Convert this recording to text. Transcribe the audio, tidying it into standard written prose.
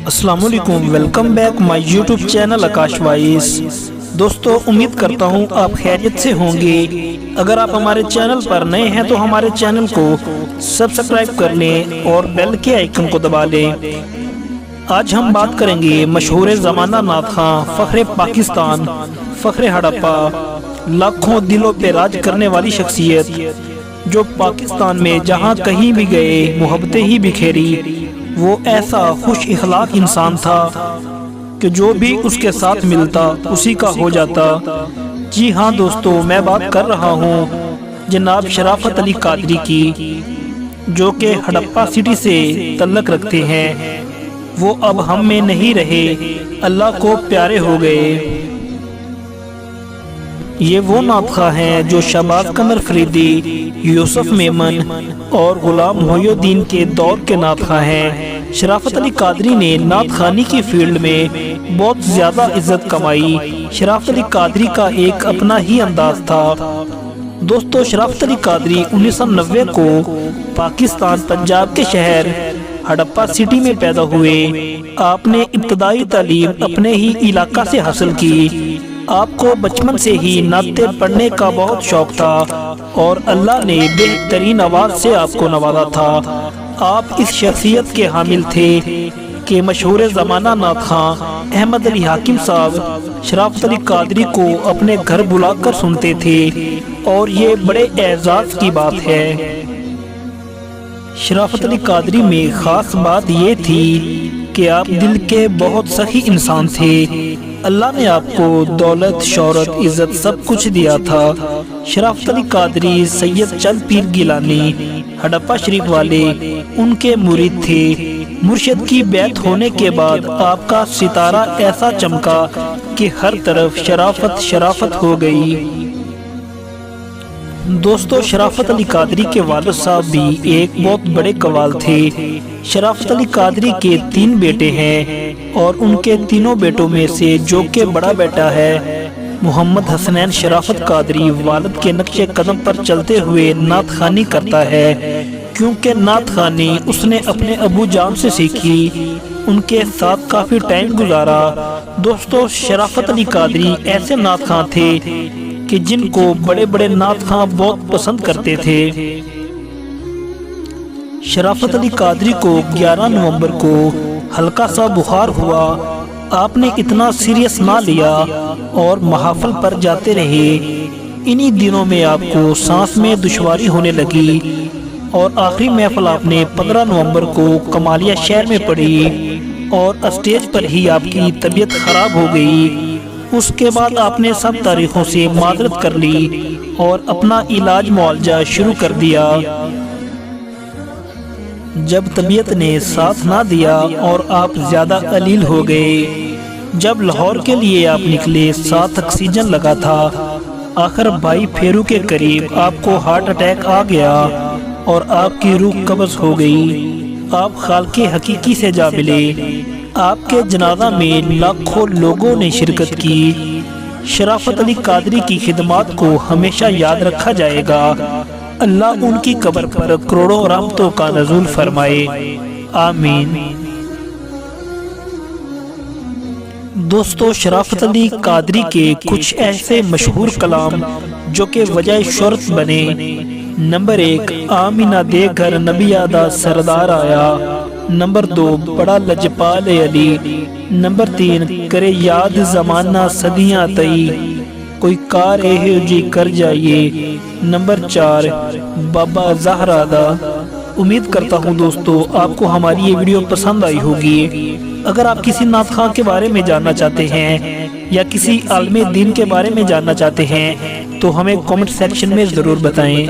السلام علیکم، welcome back my YouTube channel Akash voice. دوستو، امید کرتا ہوں آپ خیریت سے ہوں گے۔ اگر آپ ہمارے چینل پر نئے ہیں تو ہمارے چینل کو سبسکرائب کر لیں اور بیل کے آئیکن کو دبا لیں۔ آج ہم بات کریں گے مشہور زمانہ نعت خواں، فخر پاکستان، فخر ہڑپا، لاکھوں دلوں پہ راج کرنے والی شخصیت جو پاکستان میں جہاں کہیں بھی گئے محبتیں ہی بکھیری۔ وہ ایسا خوش اخلاق انسان تھا کہ جو بھی اس کے ساتھ ملتا اسی کا ہو جاتا۔ جی ہاں دوستو، میں بات کر رہا ہوں جناب شرافت علی قادری کی، جو کہ ہڑپا سٹی سے تعلق رکھتے ہیں۔ وہ اب ہم میں نہیں رہے، اللہ کو پیارے ہو گئے۔ یہ وہ نعت خواں ہیں جو شہباز قمر فریدی، یوسف میمن اور غلام محی الدین کے دور کے نعت خواں ہیں۔ شرافت علی قادری نے نعت خوانی کی فیلڈ میں بہت زیادہ عزت کمائی۔ شرافت علی قادری کا ایک اپنا ہی انداز تھا۔ دوستو، شرافت علی قادری 1990 کو پاکستان پنجاب کے شہر ہڑپا سٹی میں پیدا ہوئے۔ آپ نے ابتدائی تعلیم اپنے ہی علاقہ سے حاصل کی۔ آپ کو بچپن سے ہی نعتیں پڑھنے کا بہت شوق تھا اور اللہ نے بہترین آواز سے آپ کو نوازا تھا۔ آپ اس شخصیت کے حامل تھے کہ مشہور زمانہ نعت خواں احمد علی حاکم صاحب شرافت علی قادری کو اپنے گھر بلا کر سنتے تھے، اور یہ بڑے اعزاز کی بات ہے۔ شرافت علی قادری میں خاص بات یہ تھی کہ آپ دل کے بہت سخی انسان تھے۔ اللہ نے آپ کو دولت، شہرت، عزت سب کچھ دیا تھا۔ شرافت علی قادری سید چل پیر گیلانی ہڑپا شریف والے ان کے مرید تھے۔ مرشد کی بیعت ہونے کے بعد آپ کا ستارہ ایسا چمکا کہ ہر طرف شرافت شرافت ہو گئی۔ دوستو، شرافت علی قادری کے والد صاحب بھی ایک بہت بڑے قوال تھے۔ شرافت علی قادری کے 3 بیٹے ہیں، اور ان کے تینوں بیٹوں میں سے جو کہ بڑا بیٹا ہے محمد حسنین شرافت قادری، والد کے نقش قدم پر چلتے ہوئے نعت خوانی کرتا ہے، کیونکہ نعت خوانی اس نے اپنے ابو جان سے سیکھی، ان کے ساتھ کافی ٹائم گزارا۔ دوستو، شرافت علی قادری ایسے نعت خواں تھے کہ جن کو بڑے بڑے نعت خواں بہت پسند کرتے تھے۔ شرافت علی قادری کو 11 نومبر کو ہلکا سا بخار ہوا۔ آپ نے اتنا سیریس نہ لیا اور محافل پر جاتے رہے۔ انہی دنوں میں آپ کو سانس میں دشواری ہونے لگی، اور آخری محفل آپ نے 15 نومبر کو کمالیہ شہر میں پڑھی، اور اسٹیج پر ہی آپ کی طبیعت خراب ہو گئی۔ اس کے بعد آپ نے سب تاریخوں سے معذرت کر لی اور اپنا علاج معالجہ شروع کر دیا۔ جب طبیعت نے ساتھ نہ دیا اور آپ زیادہ علیل ہو گئے، جب لاہور کے لیے آپ نکلے، ساتھ آکسیجن لگا تھا۔ آخر 22 پھیرو کے قریب آپ کو ہارٹ اٹیک آ گیا اور آپ کی روح قبض ہو گئی۔ آپ خالق حقیقی سے جا ملے۔ آپ کے جنازہ میں لاکھوں لوگوں نے شرکت کی۔ شرافت علی قادری کی خدمات کو ہمیشہ یاد رکھا جائے گا۔ اللہ ان کی قبر پر کروڑوں رحمتوں کا نزول فرمائے، آمین۔ دوستو، شرافت علی قادری کے کچھ ایسے مشہور کلام جو کہ وجہ شہرت بنے۔ نمبر 1، آمینہ دے گھر نبی آدھا سردار آیا۔ نمبر 2، بڑا لجپال علی۔ نمبر 3، کرے یاد زمانہ صدیاں تئی، کوئی کار اے جی کر جائیے۔ نمبر 4، بابا زہرا دا۔ امید کرتا ہوں دوستو آپ کو ہماری یہ ویڈیو پسند آئی ہوگی۔ اگر آپ کسی نعت خواں کے بارے میں جاننا چاہتے ہیں یا کسی عالم دین کے بارے میں جاننا چاہتے ہیں تو ہمیں کمنٹ سیکشن میں ضرور بتائیں۔